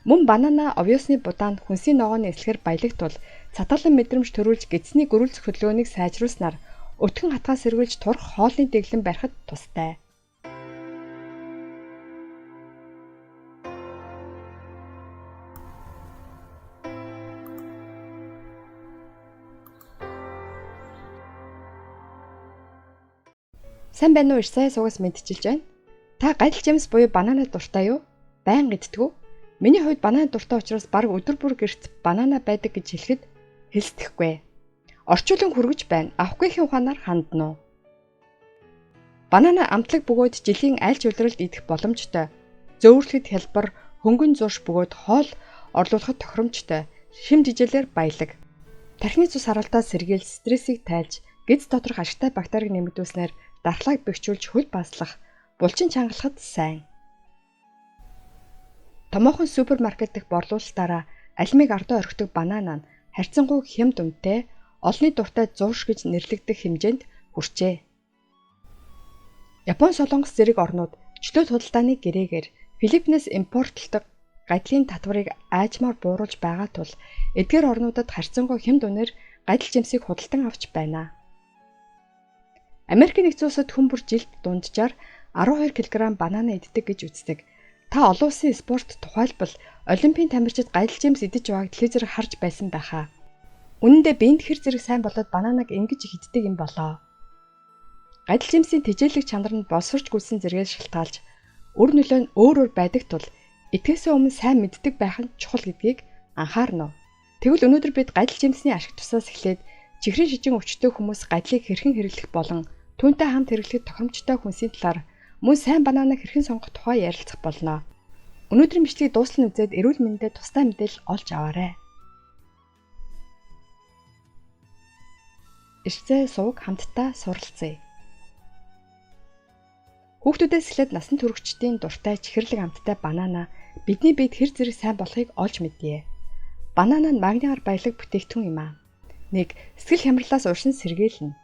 Мөн банана овёсны будаанд хүнсийн ногооны эслэгээр баялагт бол цатгалан мэдрэмж төрүүлж гэцний гөрүүлзэх хөдөлгөөнийг сайжруулснаар өтгөн хатгаас сэргийлж турах хоолны дэглэм барихад тустай. Сайн байна уу? Их сайн суугаас мэдчилж байна. Та гадил жимс буюу банана дуртай юу? Байнга иддэг үү? Миний хувьд банана дуртай учраас баг өдөр бүр гэрт банана байдаг гэж хэлэхэд хэлсдэхгүй. Орчуулан хүргэж байна. Авахгүйхийн ухаанаар хандна уу? Банана амтлаг бөгөөд жилийн аль ч улиралд идэх боломжтой. Зөөвөрлөхөд хялбар, хөнгөн зурш бөгөөд хоол орлуулахад тохиромжтой. Шим жижээлэр баялаг. Тархины цус харалтаа сэргийлж, стрессийг тайлж, гидс доторх ашигтай бактерийг нэмэгдүүлснээр дархлааг бэхжүүлж хөл баслах, булчин чангалахад сайн. Томоохон супермаркет дэх борлуулалтаараа алимыг ардаа орхидог банана нь харьцангуй хямд үнэтэй, олонний дуртай зурш гэж нэрлэгдэх хэмжээнд хүрчээ. Япон, Солонгос зэрэг орнууд чөлөөт худалдааны гэрээгээр Филиппинээс импортлдог гадлын татварыг аажмаар бууруулж байгаа тул эдгээр орнуудад харьцангуй хямд үнээр гадил жимсийг худалдан авч байна. Америкийн нэгдсэн улсад хүн бүр жилд дунджаар 12 кг банана иддэг гэж үздэг. Та олон улсын спорт тухайлбал Олимпийн тамирчид гадил жимс идэж байгааг телевизээр харж байсан байхаа. Үнэн дээр биед хэр зэрэг сайн болоод бананаг ингэж их иддэг юм болоо. Гадил жимсийн тэжээлэг чанар нь боловсрч гүйсэн зэрэгээс шалтгаалж өр нөлөө нь өөр байдаг тул итгэхээс өмнө сайн мэддэг байх нь чухал гэдгийг анхаарна. Тэгвэл өнөөдөр бид гадил жимсний ашиг тусаас эхлээд чихрийн шижин өвчтөй хүмүүс гадлыг хэрхэн хэрэглэх болон түүнтэй хамт хэрэглэхэд тохиромжтой хүнсийн талаар мөн сайн бананаг хэрхэн сонгох тухай ярилцах болно. Өнөөдрийн бичлэгийг дуустал үзээд эрүүл мэндэд тустай мэдээлэл олж аваарай. Ирцээ сууг хамтдаа суралцъя. Хүүхдүүдээс эхлээд насан туршидчдын дуртай чихэрлэг амттай банана бидний биед хэр зэрэг сайн болохыг олж мэдье. Банана нь магниар баялаг бүтээгдэхүүн юм аа. 1. Сэтгэл хямралаас урьсан сэргийлнэ.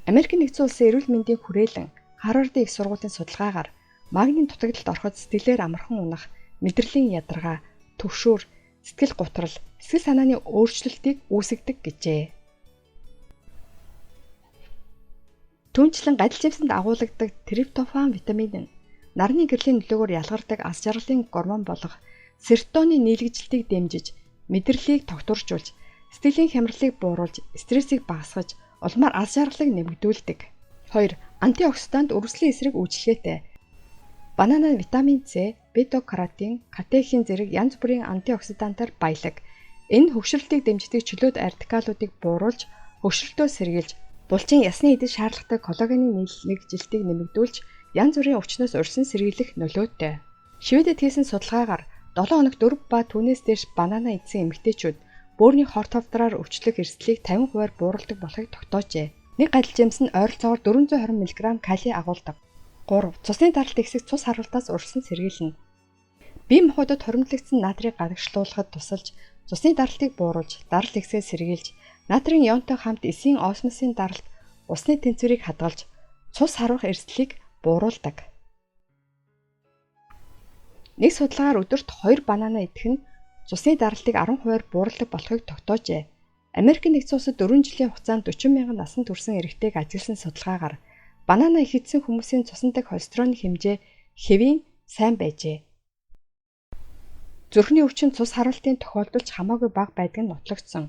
Америкийн нэгдсэн улсын эрүүл мэндийн хүрээлэн Харвардын их сургуулийн судалгаагаар магнийн дутагдалд ороход сэтгэлээр амархан унах, мэдрэлийн ядаргаа, төвшүүр, сэтгэл гутрал, сэтгэл санааны өөрчлөлтийг үүсгэдэг гэжээ. Түүнчлэн гадил жимсэнд агуулгадаг триптофан витамин нь нарны гэрлийн нөлөөгөөр ялгардаг ас жаргалын гормон болох серотонин нийлэгжилтийг дэмжиж, мэдрэлийг тогтворжуулж, сэтгэлийн хямралыг бууруулж, стрессийг багасгаж, улмаар ас жаргалыг нэмэгдүүлдэг. 2. Антиоксидант үргэлжлэлийн эсрэг үйлчлэгээтэй. Банана витамин С, бета-каротин, катехин зэрэг янз бүрийн антиоксидантаар баялаг. Энэ хөгшрөлтийг дэмждэг чөлөөт радикалуудыг бууруулж, хөгшрөлтөө сэргийлж, булчин ясны эдэд шаардлагатай коллагены нийлэгжилтийг нэмэгдүүлж, янз бүрийн өвчнөөс урьсан сэргийлэх нөлөөтэй. Шведэд хийсэн судалгаагаар 7 хоногт 4 ба түүнээс дээш банана идсэн эмэгтэйчүүд бөөрийн хорт хавдраар өвчлөх эрсдлийг 50% бууруулдаг болохыг тогтоожээ. Нэг гадил жимс нь ойролцоогоор 420 мг калий агуулдаг. 3. Цусны даралт ихсэх цус харуултаас урьсан сэргийлнэ. Бие махбодод хоримтлагдсан натрийг гадагшлуулахад тусалж, цусны даралтыг бууруулж, даралт ихсээ сэргийлж, натрийн ионтой хамт эсийн осмосын даралт, усны тэнцвэрийг хадгалж, цус харуулах эрсдлийг бууруулдаг. Нэг судалгаагаар өдөрт 2 банана идэх нь цусны даралтыг 10% бууруулдаг болохыг тогтоожээ. Америкийн нэгдсэн улсад 4 жилийн хугацаанд 40 мянган насан турш эрэгтэйг ажигласан судалгаагаар банана их идсэн хүмүүсийн цуснд дэх холестеролын хэмжээ хэвийн сайн байжээ. Зүрхний өвчин цус харуултын тохиолдолд хамаагүй бага байдаг нь нотлогдсон.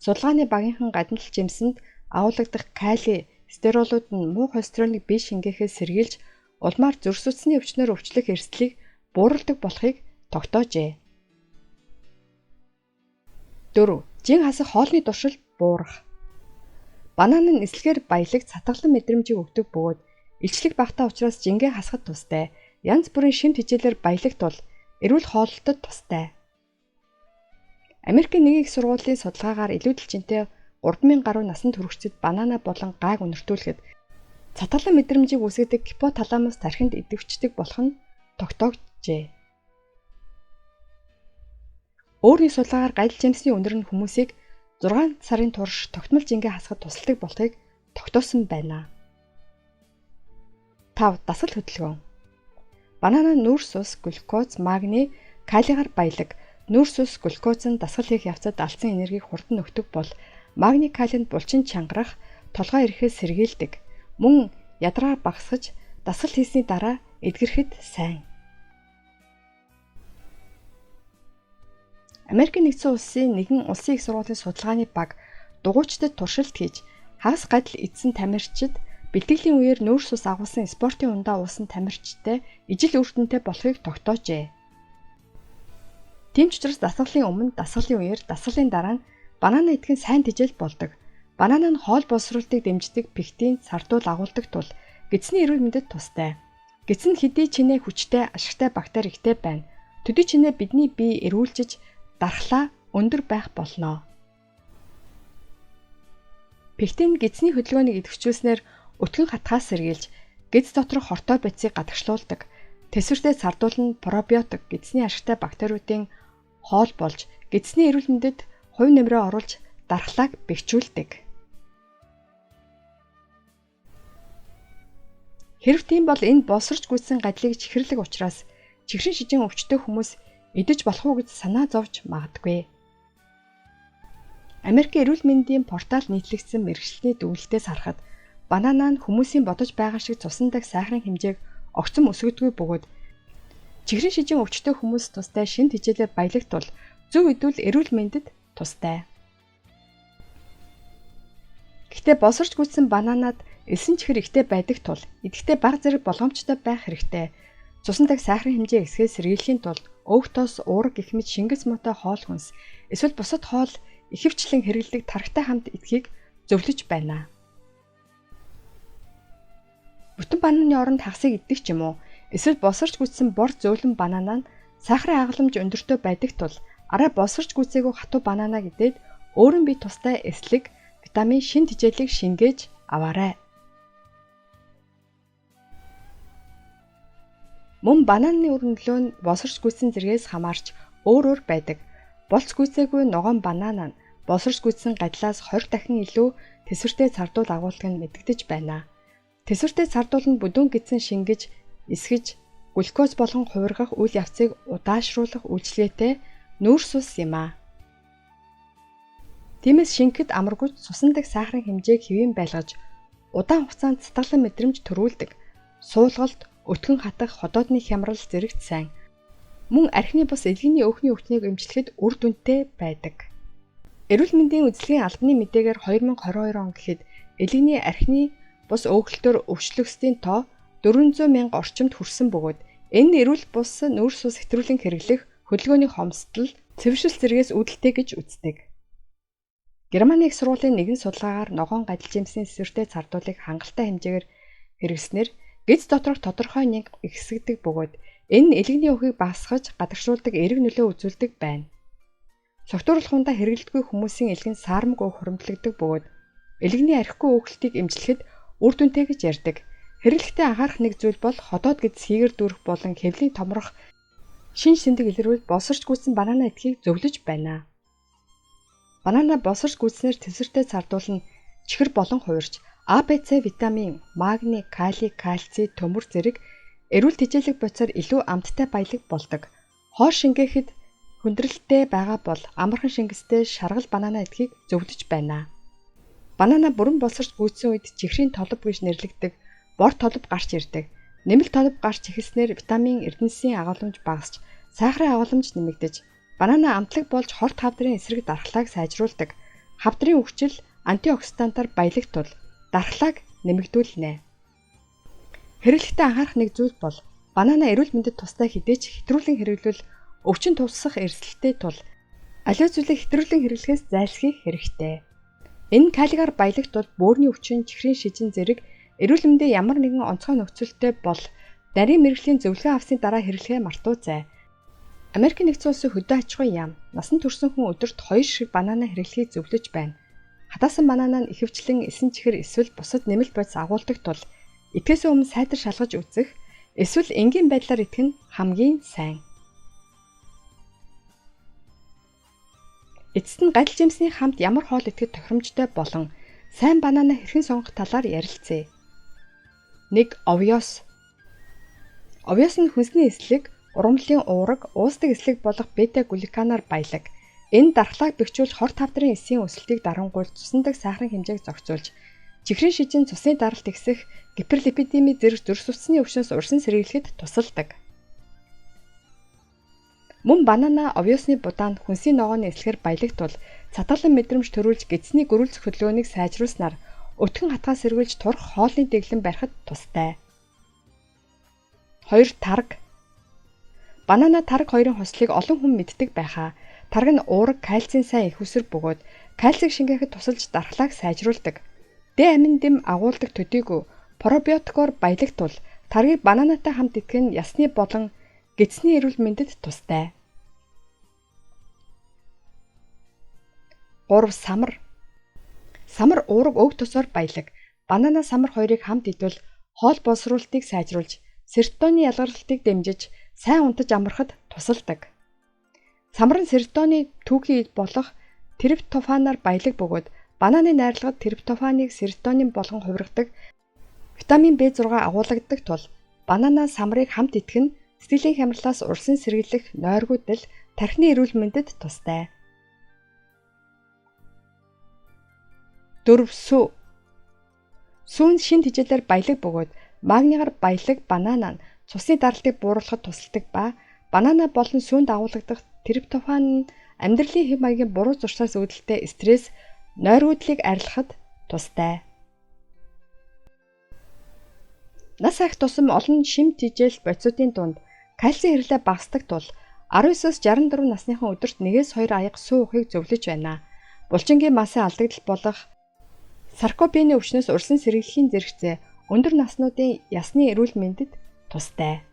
Судалгааны багийнхан гадил жимсэнд агуулгадах калий, стеролууд нь муу холестеролыг бие шингээхээс сэргийлж, улмаар зүрх судасны өвчнөөр өвчлөх эрсдлийг бууруулдаг болохыг тогтоожээ. 4. Жин хасах хоолны туршилт буурах. Банана нь эслэгээр баялаг цатгалан мэдрэмжийг өгдөг бөгөөд илчлэг багтаа учраас жингээ хасахад тустай. Янз бүрийн шимт хичээлээр баялагт бол эрүүл хооллолтод тустай. Америкийн нэг их сургуулийн судалгаагаар илүүдэл жинтэй 3000 гаруй насанд хүрэгчдэд банана болон гааг үнэртүүлэхэд цатгалан мэдрэмжийг үүсгэдэг гипоталамус тархинд идэвхждэг болох нь тогтоогджээ. Өөр нэг судалгаагаар гадил жимсний үнэр нь хүмүүсийг 6 сарын турш тогтмол жингээ хасахад тусалдаг болохыг тогтоосон байна. 5. Дасгал хөдөлгөөн. Банана нүүрс ус, глюкоз, магний, калигаар баялаг, нүүрс ус, глюкоз нь дасгал хийх явцад алдсан энергийг хурдан өгдөг бол магний калинд булчин чангарах, толгой ирэхээс сэргийлдэг. Мөн ядраа багасгаж дасгал хийсний дараа эдгэрхэд сайн. Америкийн нэгдсэн улсын нэгэн улсын их сургуулийн судалгааны баг дугуйчдад туршилт хийж хагас гадал эзсэн тамирчид бэлтгэлийн үеэр нүүрс ус агуулсан спортын ундаа уусан тамирчтай ижил үр дүнтэй болохыг тогтоожээ. Тийм ч учраас дасгалын өмнө, дасгалын үеэр, дасгалын дараа нь банана идэх нь сайн тэжээл болдог. Банана нь хоол боловсруулалтыг дэмждэг пектин, сардуул агуулдаг тул гидсний эрүүл мэндэд тустай. Гидс нь хэдий чинээ хүчтэй, ашигтай бактери ихтэй байна. Төдий чинээ бидний бие эрүүлжиж дархлаа өндөр байх болно. Пектин гидсний хөдөлгөөнийг идэвхжүүлснээр өтгөн хатгаас сэргийлж, гидс доторх хортой бодисыг гадагшлуулдаг. Тэсвэртэй сардуул нь пробиотик, гидсний ашигтай бактериудын хоол болж, гидсний эрүүл мэндэд хувь нэмрээ оруулж дархлааг бэхжүүлдэг. Хэрэв тийм бол энэ боловсрч гүйцсэн гадлыг чихэрлэг учраас чихрийн шижин өвчтөй хүмүүс идэж болох уу гэж санаа зовж магадгүй. Америкийн эрүүл мэндийн портал нийтлэгдсэн мэргэжилтний дүгнэлтээс харахад банана нь хүмүүсийн бодож байгаа шиг цусан дахь сайхрын хэмжээг огцом өсгөдгүй бөгөөд чихрийн шижин өвчтөй хүмүүс тустай шин тэжээлээр баялагт бол зөв идвэл эрүүл мэндэд тустай. Гэхдээ боловсрч гүйцсэн бананад элсэн чихэр ихтэй байдаг тул идэхдээ бага зэрэг болгоомжтой байх хэрэгтэй. Цусан дахь сайхрын хэмжээ ихсгээс сэргийлэхийн тулд өөхтөөс уурга гэх мэт шингэс муутай хоол хүнс эсвэл бусад хоол ихэвчлэн хэрэглэдэг тархитай хамт идэхийг зөвлөж байна. Бүтэн бананы оронд хагасыг идэх ч юм уу эсвэл боловсрч гүйцсэн бор зөөлөн банана нь сахарын хагалмж өндөртэй байдаг тул арай боловсрч гүйцээгүй хатуу бананаг идээд өөрийн бие тустай эслэг, витамин, шин тэжээлийг шингээж аваарай. Мөн бананы өрнөлөө нь боловсрч гүйцсэн зэргээс хамаарч өөр байдаг. Болц гүйцээгүй ногоон банана нь боловсрч гүйцсэн гадлаас 20 дахин илүү тэсвэртэй сардуул агуулгыг нь мэдэгдэж байна. Тэсвэртэй сардуул нь бүдүүн гидсэн шингэж, эсгэж, глюкоз болгон хувиргах үйл явцыг удаашруулах үйлчилгээтэй нүүрс ус юм а. Тиймээс шингэхэд амаргүй цусан дахь сахарын хэмжээг хэвийн байлгаж, удаан хугацаанд цатгалан мэдрэмж төрүүлдэг. Суулгалт, өтгөн хатах, ходоодны хямрал зэрэгт сайн. Мөн архины бус элгэний өөхний өвчнийг эмчлэхэд үр дүнтэй байдаг. Эрүүл мэндийн үзлэгийн албаны мэдээгээр 2022 он гэхэд элгэний архины бус өөхөлтөөр өвчлөгсдийн тоо 400,000 орчимд хүрсэн бөгөөд энэ нь эрүүл бус нүүрс ус хэтрүүлэн хэрэглэх хөдөлгөөний хомсдол, цэвэршил зэрэгээс үүдэлтэй гэж үздэг. Германы их сургуулийн нэгэн судалгаагаар ногоон гадил жимсийн сэсвэртэй цардуулыг хангалттай хэмжээгээр хэрэглэснээр гидс доторх тодорхой нэг ихсэгдэг бөгөөд энэ нь элгэний өвхийг багасгаж гадагшуулдаг эерэг нөлөө үзүүлдэг байна. Согтууруулах ундаа хэрэглэдэггүй хүмүүсийн элгэн саармаг өөх хуримтлагддаг бөгөөд элгэний архигүй өөхлөлтийг эмчлэхэд үр дүнтэй гэж ярьдаг. Хэрэглэхдээ анхаарах нэг зүйл бол ходоод гидс хийгэр дүүрэх болон хэвлийн томрох шин сэндэг илрүүл боловсрч гүйцсэн банана идэхийг зөвлөж байна. Банана боловсрч гүйцснээр тэсвэртэй сардуул нь чихэр болон хувирч А, Б, С витамин, магний, кали, кальций, төмөр зэрэг эрүүл тэжээлэг бодисоор илүү амттай баялаг болдог. Хоол шингээхэд хүндрэлтэй байгаа бол амархан шингэстэй шаргал банана идэхийг зөвлөж байна. Банана бүрэн боловсрч гүйцсэн үед чихрийн толб гэж нэрлэгдэг бор толб гарч ирдэг. Нэмэлт толб гарч эхэлснээр витамин, эрдэнэсийн агуулмж багасч, сахарын агуулмж нэмэгдэж, банана амтлаг болж хорт хавдрын эсрэг дархлааг сайжруулдаг. Хавдрын өвчл антиоксидантаар баялагт тул дархлааг нэмэгдүүлнэ. Хэрэглэхдээ анхаарах нэг зүйл бол банана эрүүл мэндэд тустай хідээч хэтрүүлэн хэрэглүүл өвчин тусах эрсдэлтэй тул аливаа зүйлийг хэтрүүлэн хэрэглэхээс зайлсхийх хэрэгтэй. Энэ калигаар баялагт бол бөөрийн өвчин, чихрийн шижин зэрэг эрүүл мэндийн ямар нэгэн онцгой нөхцөлтэй бол нарийн мэрэгжлийн зөвлөгөө авсны дараа хэрэглэхээ мартуузай. Америкийн нэгдсэн улсын хөдөө аж ахуйн яам насан турш хүн өдөрт 2 ширхэг банана хэрэглэхийг зөвлөж байна. Хатаасан банана нь ихэвчлэн эсэн чихэр эсвэл бусад нэмэлт бодис агуулдаг тул идэхээс өмнө сайтар шалгаж үзэх эсвэл энгийн байдлаар идэх нь хамгийн сайн. Эцэст нь гадил жимсний хамт ямар хоол идэхэд тохиромжтой болон сайн банана хэрхэн сонгох талаар ярилцъя. 1. Овёс. Овёс нь хүнсний эслэг, урамлын уураг, уусдаг эслэг болох бета-глюканаар баялаг. Энэ дархлааг бэхжүүлж хор тавдрын эсийн өсөлтийг дарангуйлж цусандаг сахарын хэмжээг зохицуулж, чихрийн шижин цусны даралт ихсэх гиперлипидемийн зэрэг зүрх судасны өвчнөөс урьсан сэргийлэхэд тусалдаг. Мөн банана овёсны будаанд хүнсийн ногооны эслэгээр баялагтвал цатгалан мэдрэмж төрүүлж гидсний гөрүүлзэх хөдөлгөөнийг сайжруулснаар өтгөн хатгаа сэргийлж турах хоолны дэглэн барихад тустай. 2. Тараг. Банана тараг хоёрын хослыг олон хүн мэддэг байхаа. Тараг нь уураг, кальцийн сайн их үсэр бөгөөд кальцийг шингээхэд тусалж дархлааг сайжруулдаг. Д амин дэм агуулдаг төдийгүй пробиотикоор баялагтвал таргийг бананатай хамт идэх нь ясны болон гидсний эрүүл мэндэд тустай. 3. Самар. Самар уураг өг тосоор баялаг. Банана самар хоёрыг хамт идвэл хоол боловсруулалтыг сайжруулж, серотонин ялгарлалтыг дэмжиж, сайн унтаж амархад тусалдаг. Самар нь серотонин түүхий болох триптофанаар баялаг бөгөөд бананы найрлагад триптофаныг серотонин болгон хувиргадаг витамин B6 агуулгадаг тул банана самарыг хамт идэх нь сэтгэлийн хямралаас урьсан сэргийлэх, нойргуудал, тархины эрүүл мэндэд тустай. 4. Сүү. Сүү нь шин тэжээлээр баялаг бөгөөд магнигаар баялаг банана нь цусны даралтыг бууруулахад тусалдаг ба банана болон сүүнд агуулгадах триптофан нь амьдралын хэв маягийн буруу зурсаас үүдэлтэй стресс, нойргуудлыг арилгахад тустай. Нас ахих тусам олон шим тэжээл бодисуудын дунд кальцийн хэрлээ багасдаг тул 19-с 64 насныхан өдөрт 1-2 аяга сүү уухыг зөвлөж байна. Булчингийн масын алдагдал болох саркопены өвчнөөс урьсан сэргийлэхийн зэрэгцээ өндөр наснуудын ясны эрүүл мэндэд тустай.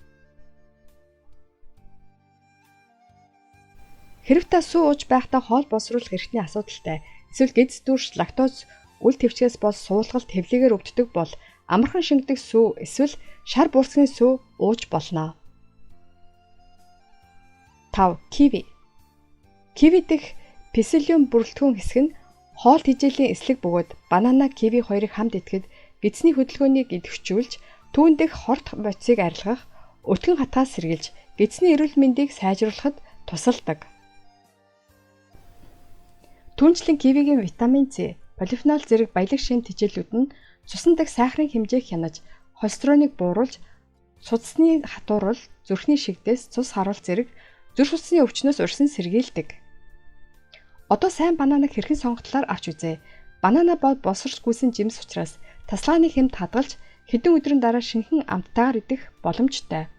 Хэрэв та сүү ууж байхдаа хоол боловсруулах эрхтний асуудалтай, эсвэл гидс дүүрш лактоз үл твчгээс бол суулгалт хэвлэгээр өвддөг бол амархан шингэдэг сүү эсвэл шар буурсгын сүү ууж болно. 5. Киви. Киви дэх псилиум бүрэлдэхүүн хэсэг нь хоол тэжээлийн эслэг бөгөөд банана, киви хоёрыг хамт идэхэд гидсний хөдөлгөөнийг идэвхжүүлж, түүн дэх хорт бодисыг арилгах, өтгөн хатгаас сэргийлж, гидсний эрүүл мэндийг сайжруулахад тусалдаг. Түүнчлэн кивигийн витамин С, полифенол зэрэг баялаг шин тэжээлүүд нь цусан дэх сахарын хэмжээг хянаж, холестеролыг бууруулж, судасны хатуурал, зүрхний шигдээс цус харуул зэрэг зүрх судасны өвчнөөс урьсан сэргийлдэг. Одоо сайн бананаг хэрхэн сонгогдлоор авч үзье. Банана бол боловсрч гүйсэн жимс учраас тасалгааны хэмт хадгалж хэдэн өдрийн дараа шинэхэн амттайгаар идэх боломжтой.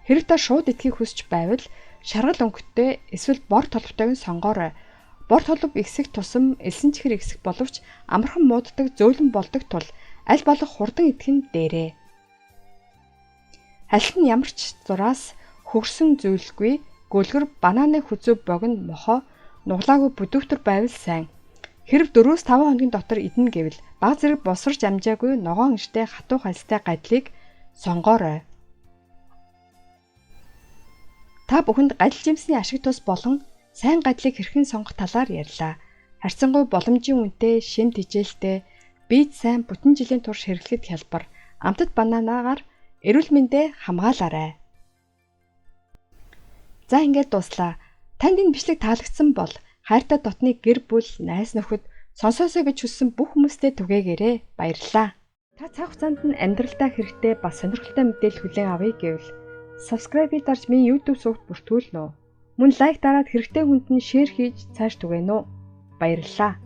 Хэрэг та шууд идэхийг хүсч байвал шаргал өнгөтэй эсвэл бор толботойг нь сонгоорой. Бор толб ихсэх тусам элсэн чихэр ихсэх боловч амархан мууддаг зөөлөн болдог тул аль болох хурдан идэх нь дээрээ. Аль нь ямар ч зураас хөгсөн зүйлгүй гөлгөр бананы хүзүү богино мохоо нуглаагүй бүдүүхтэр байвал сайн. Хэрв 4-5 хоногийн дотор идэнэ гэвэл баг зэрэг босрож амжаагүй ногоон иштэй хатуу хальстай гадлыг сонгоорой. Та бүхэнд гадил жимсний ашиг тус болон сайн гадлыг хэрхэн сонгох талаар ярьлаа. Харьцангуй боломжийн үнэтэй, шим тэжээлтэй, биед сайн бүтэн жилийн турш хэрэглэхэд хялбар амтд бананаагаар эрүүл мэндээ хамгаалаарай. За ингээд дуслаа. Танд энэ бичлэг таалагдсан бол хайртай дотны гэр бүл, найз нөхөд сонсоосоо гэж хүссэн бүх хүмүүстээ түгээгээрэй. Баярлалаа. Та цаг хугацаанд нь амьдралдаа хэрэгтэй бас сонирхолтой мэдээлэл хүлээн авъя гэвэл subscribe-ийг дарж миний YouTube сувагт бүртгүүлнэ үү. Мөн лайк дараад хэрэгтэй хүнд нь шеэр хийж цааш түгээнэ үү. Баярлалаа.